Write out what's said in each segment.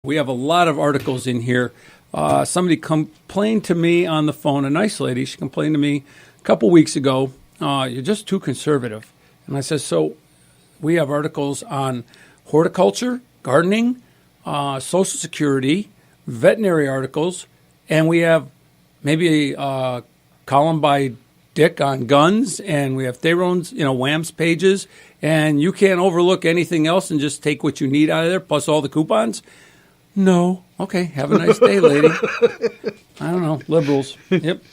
We have a lot of articles in here. Somebody complained to me on the phone, a nice lady. She complained to me a couple weeks ago, you're just too conservative. And I said, so we have articles on horticulture, gardening, Social Security, veterinary articles, and we have maybe a column by Dick on guns, and we have Theron's, Wham's pages, and you can't overlook anything else and just take what you need out of there, plus all the coupons. No. Okay. Have a nice day, lady. I don't know. Liberals. Yep.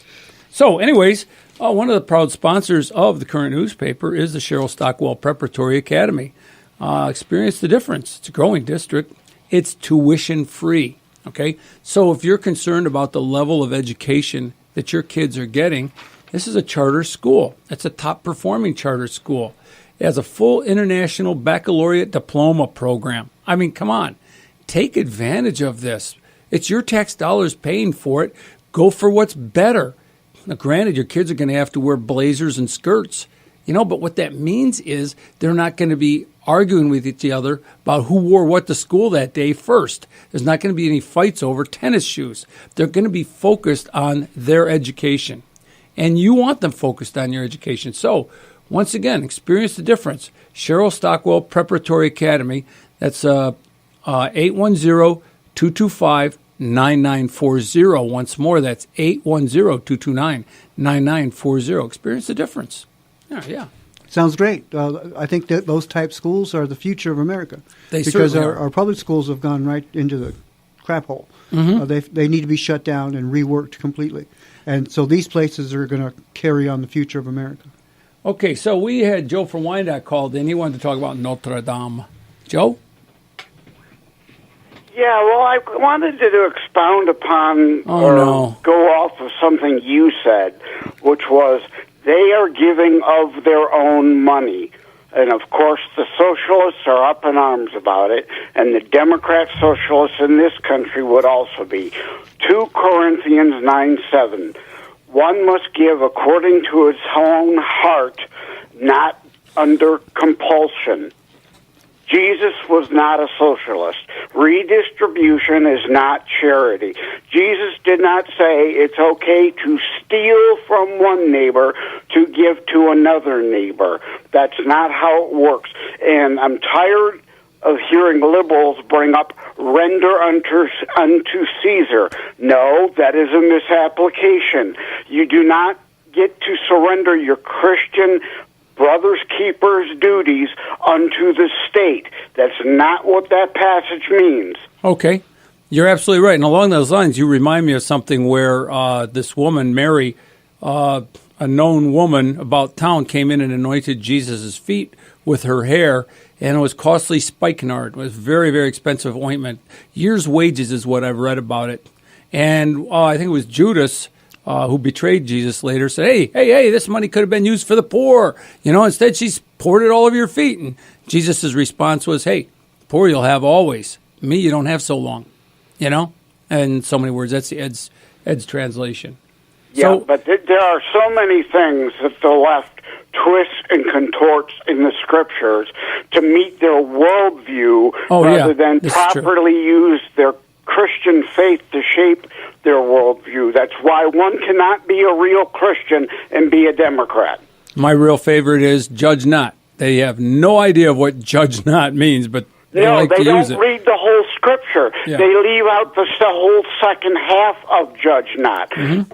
So, anyways, one of the proud sponsors of the current newspaper is the Cheryl Stockwell Preparatory Academy. Experience the difference. It's a growing district. It's tuition free. Okay. So, if you're concerned about the level of education that your kids are getting, this is a charter school. It's a top performing charter school. It has a full international baccalaureate diploma program. I mean, come on. Take advantage of this. It's your tax dollars paying for it. Go for what's better. Now, granted, your kids are going to have to wear blazers and skirts, but what that means is they're not going to be arguing with each other about who wore what to school that day first. There's not going to be any fights over tennis shoes. They're going to be focused on their education. And you want them focused on your education. So, once again, experience the difference. Cheryl Stockwell Preparatory Academy. That's 810-225-9940. Once more, that's 810-229-9940. Experience the difference. Yeah. Sounds great. I think that those type schools are the future of America. Because our public schools have gone right into the crap hole. Mm-hmm. They need to be shut down and reworked completely. And so these places are going to carry on the future of America. Okay, so we had Joe from Wyandotte called in. He wanted to talk about Notre Dame. Joe? Yeah, well, I wanted to expound upon go off of something you said, which was they are giving of their own money. And, of course, the socialists are up in arms about it, and the Democrat socialists in this country would also be. 2 Corinthians 9:7. One must give according to his own heart, not under compulsion. Jesus was not a socialist. Redistribution is not charity. Jesus did not say it's okay to steal from one neighbor to give to another neighbor. That's not how it works. And I'm tired of hearing liberals bring up render unto Caesar. No, that is a misapplication. You do not get to surrender your Christian brothers' keepers' duties unto the state. That's not what that passage means. Okay. You're absolutely right. And along those lines, you remind me of something where this woman, Mary, a known woman about town, came in and anointed Jesus' feet with her hair, and it was costly spikenard. It was very, very expensive ointment. Years' wages is what I've read about it. And I think it was Judas who betrayed Jesus later, said, hey, this money could have been used for the poor. Instead she's poured it all over your feet. And Jesus' response was, hey, poor you'll have always. Me, you don't have so long. And so many words. That's Ed's translation. Yeah, but there are so many things that the left twists and contorts in the scriptures to meet their worldview rather than properly use their Christian faith to shape their worldview. That's why one cannot be a real Christian and be a Democrat. My real favorite is judge not. They have no idea of what judge not means, but they like to use it. No, they don't read the whole scripture. Yeah. They leave out the whole second half of judge not. Mm-hmm.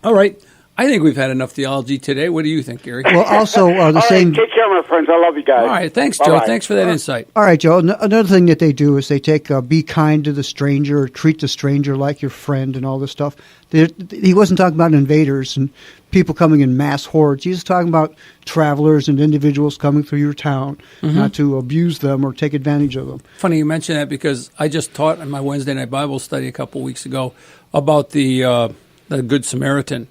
All right. I think we've had enough theology today. What do you think, Gary? Well, also same. Right, take care, my friends. I love you guys. All right, thanks, Joe. Bye-bye. Thanks for that insight. All right, Joe. Another thing that they do is they take be kind to the stranger, or treat the stranger like your friend, and all this stuff. He wasn't talking about invaders and people coming in mass hordes. He was talking about travelers and individuals coming through your town, not to abuse them or take advantage of them. Funny you mention that because I just taught in my Wednesday night Bible study a couple weeks ago about the Good Samaritan.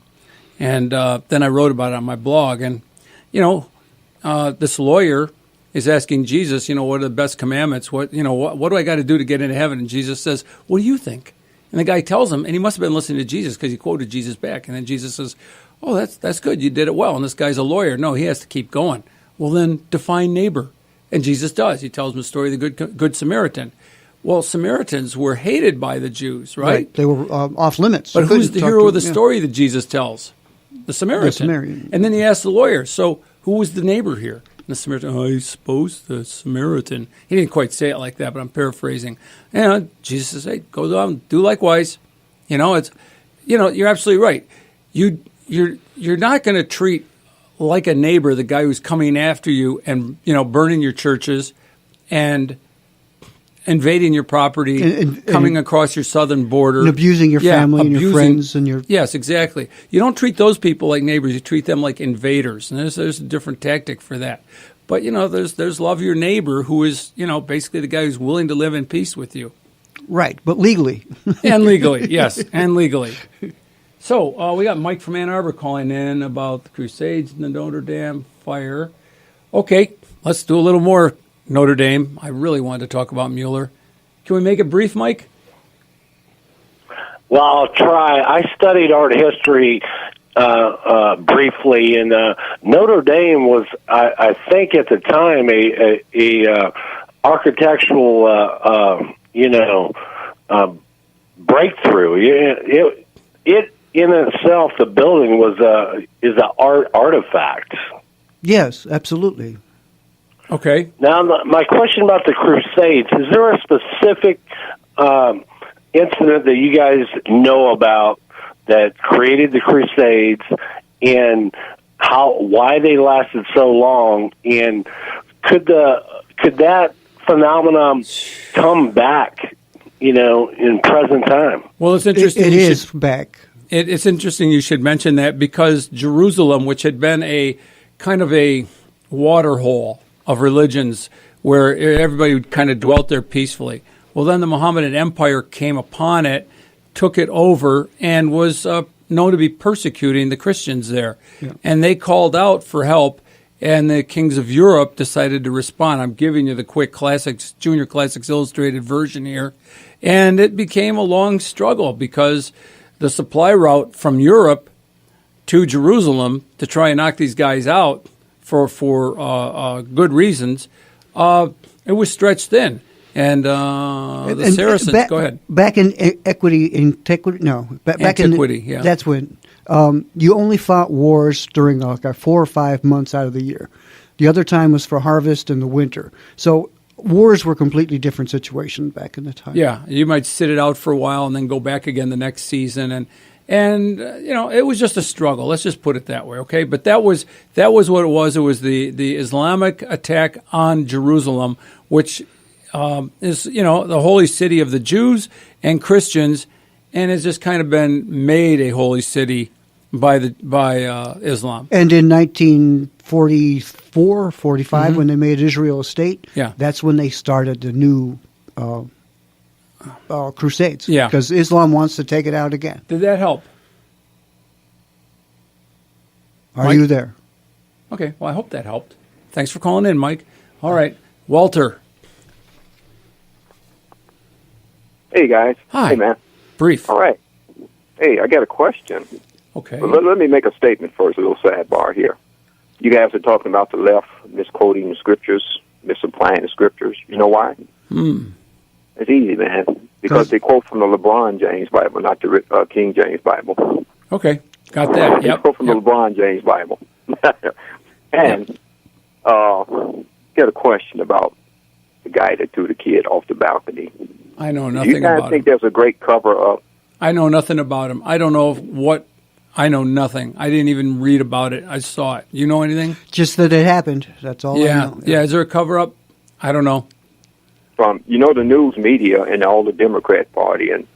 And then I wrote about it on my blog. And, this lawyer is asking Jesus, what are the best commandments? What do I got to do to get into heaven? And Jesus says, what do you think? And the guy tells him, and he must have been listening to Jesus because he quoted Jesus back. And then Jesus says, oh, that's good. You did it well. And this guy's a lawyer. No, he has to keep going. Well, then define neighbor. And Jesus does. He tells him the story of the Good Samaritan. Well, Samaritans were hated by the Jews, right? They were off limits. But You who's couldn't the talk hero to of the them, story that Jesus tells? The Samaritan. Samaritan. And then he asked the lawyer, so who was the neighbor here? And the Samaritan, I suppose the Samaritan. He didn't quite say it like that, but I'm paraphrasing. Jesus says, hey, go down, do likewise. You're absolutely right. You're not going to treat like a neighbor the guy who's coming after you and, burning your churches and invading your property, and coming across your southern border. And abusing your family and your friends. Yes, exactly. You don't treat those people like neighbors. You treat them like invaders. And there's a different tactic for that. But, there's love your neighbor who is, basically the guy who's willing to live in peace with you. Right, but legally. And legally, yes, and legally. So we got Mike from Ann Arbor calling in about the Crusades and the Notre Dame fire. Okay, let's do a little more Notre Dame. I really wanted to talk about Mueller. Can we make it brief, Mike? Well, I'll try. I studied art history briefly, and Notre Dame was, I think, at the time, a architectural, breakthrough. It in itself, the building is an artifact. Yes, absolutely. Okay. Now, my question about the Crusades, is there a specific incident that you guys know about that created the Crusades and why they lasted so long? And could that phenomenon come back, in present time? Well, it's interesting. It is back. It's interesting you should mention that because Jerusalem, which had been a kind of a waterhole of religions where everybody kind of dwelt there peacefully. Well, then the Mohammedan Empire came upon it, took it over, and was known to be persecuting the Christians there. Yeah. And they called out for help, and the kings of Europe decided to respond. I'm giving you the quick classics, Junior Classics Illustrated version here. And it became a long struggle because the supply route from Europe to Jerusalem to try and knock these guys out for good reasons, it was stretched thin. And the Saracens, go ahead. Back in antiquity, yeah. That's when you only fought wars during like 4 or 5 months out of the year. The other time was for harvest in the winter. So wars were a completely different situation back in the time. Yeah, you might sit it out for a while and then go back again the next season, and it was just a struggle. Let's just put it that way, okay? But that was what it was. It was the Islamic attack on Jerusalem, which is the holy city of the Jews and Christians, and has just kind of been made a holy city by Islam. And in 1944, 45, when they made Israel a state, that's when they started the new Crusades. Yeah, because Islam wants to take it out again. Did that help? Are Mike? You there? Okay, well, I hope that helped. Thanks for calling in, Mike. All right, Walter. Hey, guys. Hi. Hey, man. Brief. All right. Hey, I got a question. Okay. Well, let me make a statement first, a little sidebar here. You guys are talking about the left misquoting the scriptures, misapplying the scriptures. You know why? It's easy, man. Because they quote from the LeBron James Bible, not the King James Bible. Okay. Got that. They quote from the LeBron James Bible. And got a question about the guy that threw the kid off the balcony. I know nothing about him. You guys think there's a great cover-up? I know nothing about him. I don't know what. I know nothing. I didn't even read about it. I saw it. You know anything? Just that it happened. That's all I know. Yeah. Is there a cover-up? I don't know. From, the news media and all the Democrat Party and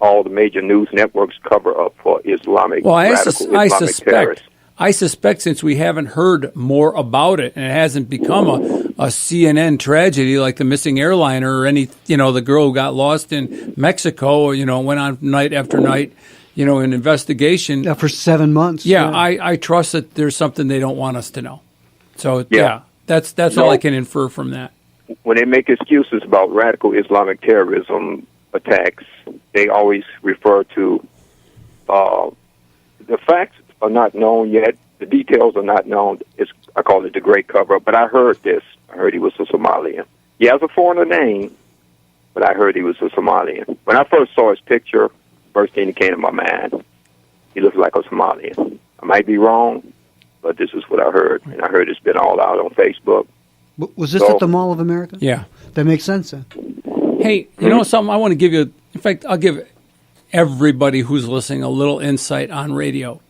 all the major news networks cover up for Islamic terrorists. I suspect since we haven't heard more about it and it hasn't become a CNN tragedy like the missing airliner or any, the girl who got lost in Mexico, went on night after night, an investigation. Yeah, for 7 months. Yeah, I trust that there's something they don't want us to know. So, that's all I can infer from that. When they make excuses about radical Islamic terrorism attacks, they always refer to the facts are not known yet. The details are not known. I call it the great cover-up. But I heard this. I heard he was a Somalian. He has a foreigner name, but I heard he was a Somalian. When I first saw his picture, first thing that came to my mind, he looked like a Somalian. I might be wrong, but this is what I heard, and I heard it's been all out on Facebook. Was this at the Mall of America? Yeah. That makes sense then. Hey, you know something? I want to give you, in fact, I'll give everybody who's listening a little insight on radio.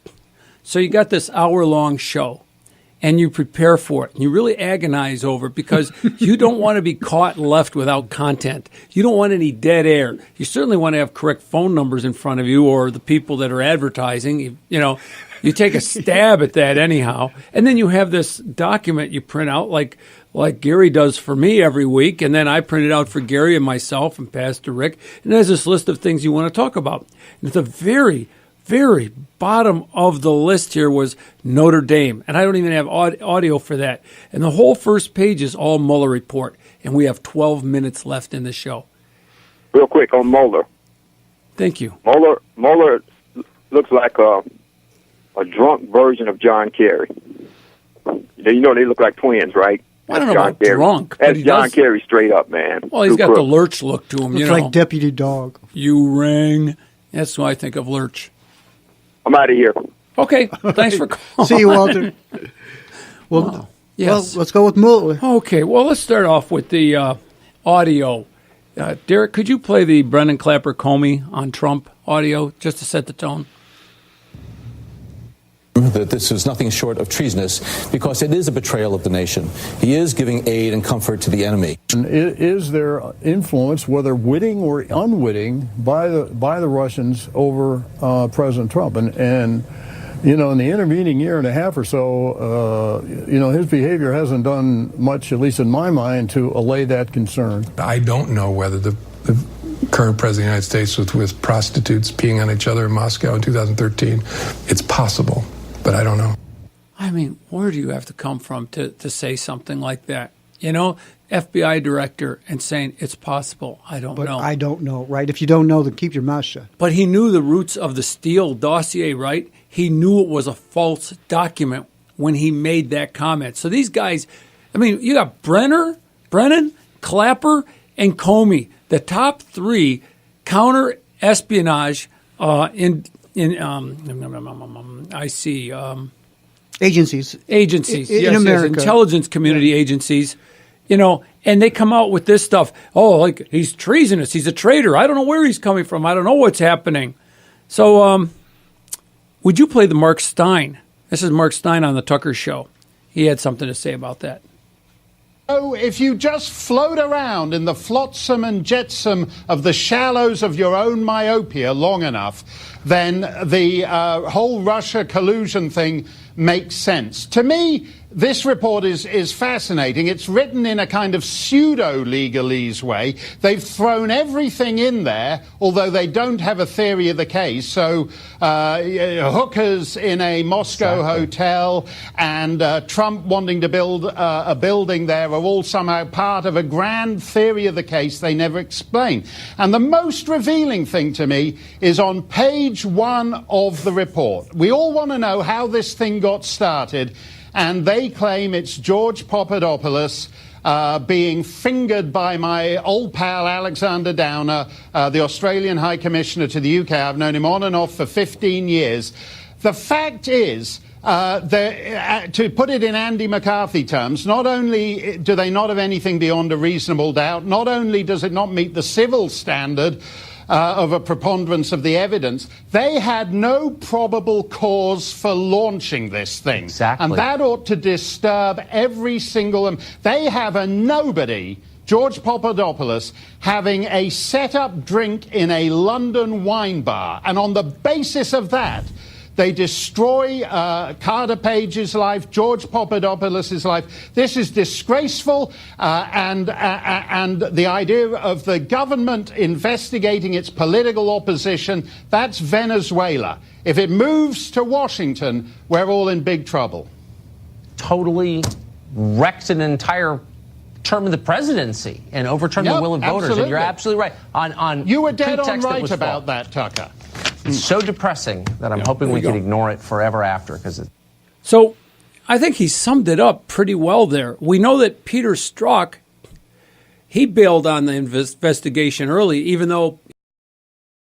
So you got this hour-long show, and you prepare for it, and you really agonize over it because you don't want to be caught and left without content. You don't want any dead air. You certainly want to have correct phone numbers in front of you or the people that are advertising. You know, you take a stab at that anyhow. And then you have this document you print out like Gary does for me every week, and then I print it out for Gary and myself and Pastor Rick, and there's this list of things you want to talk about. And at the very, very bottom of the list here was Notre Dame, and I don't even have audio for that. And the whole first page is all Mueller report, and we have 12 minutes left in the show. Real quick on Mueller. Thank you. Mueller looks like a drunk version of John Kerry. You know they look like twins, right? I don't know about drunk. That's John Kerry straight up, man. Well, he's got the Lurch look to him. Looks like Deputy Dog. You ring. That's what I think of Lurch. I'm out of here. Okay. Thanks for calling. See you, Walter. Well, yes. Well, let's go with Mueller. Okay. Well, let's start off with the audio. Derek, could you play the Brendan Clapper Comey on Trump audio just to set the tone? That this is nothing short of treasonous because it is a betrayal of the nation. He is giving aid and comfort to the enemy. Is there influence, whether witting or unwitting, by the Russians over President Trump? And you know, in the intervening year and a half or so, you know, his behavior hasn't done much, at least in my mind, to allay that concern. I don't know whether the current president of the United States was with prostitutes peeing on each other in Moscow in 2013. It's possible, but I don't know. I mean, where do you have to come from to say something like that? You know, FBI director and saying it's possible. I don't know. I don't know, right? If you don't know, then keep your mouth shut. But he knew the roots of the Steele dossier, right? He knew it was a false document when he made that comment. So these guys, I mean, you got Brennan, Clapper, and Comey, the top three counter-espionage agencies in America. Intelligence community agencies, you know, and they come out with this stuff. Oh, like he's treasonous. He's a traitor. I don't know where he's coming from. I don't know what's happening. So would you play the Mark Stein? This is Mark Stein on the Tucker Show. He had something to say about that. So if you just float around in the flotsam and jetsam of the shallows of your own myopia long enough, then the whole Russia collusion thing makes sense. To me, this report is fascinating. It's written in a kind of pseudo-legalese way. They've thrown everything in there, although they don't have a theory of the case. So hookers in a Moscow hotel and Trump wanting to build a building there are all somehow part of a grand theory of the case they never explain. And the most revealing thing to me is on page 1 of the report. We all want to know how this thing got started. And they claim it's George Papadopoulos being fingered by my old pal Alexander Downer, the Australian High Commissioner to the UK. I've known him on and off for 15 years. The fact is, to put it in Andy McCarthy terms, not only do they not have anything beyond a reasonable doubt, not only does it not meet the civil standard of a preponderance of the evidence, they had no probable cause for launching this thing. Exactly. And that ought to disturb every single... They have a nobody, George Papadopoulos, having a set-up drink in a London wine bar. And on the basis of that, they destroy Carter Page's life, George Papadopoulos' life. This is disgraceful, and the idea of the government investigating its political opposition, that's Venezuela. If it moves to Washington, we're all in big trouble. Totally wrecked an entire term of the presidency and overturned the will of voters. Absolutely. And you're absolutely right. You were dead on pretext right about that, Tucker. It's so depressing that I'm hoping we can ignore it forever after. So I think he summed it up pretty well there. We know that Peter Strzok he bailed on the investigation early, even though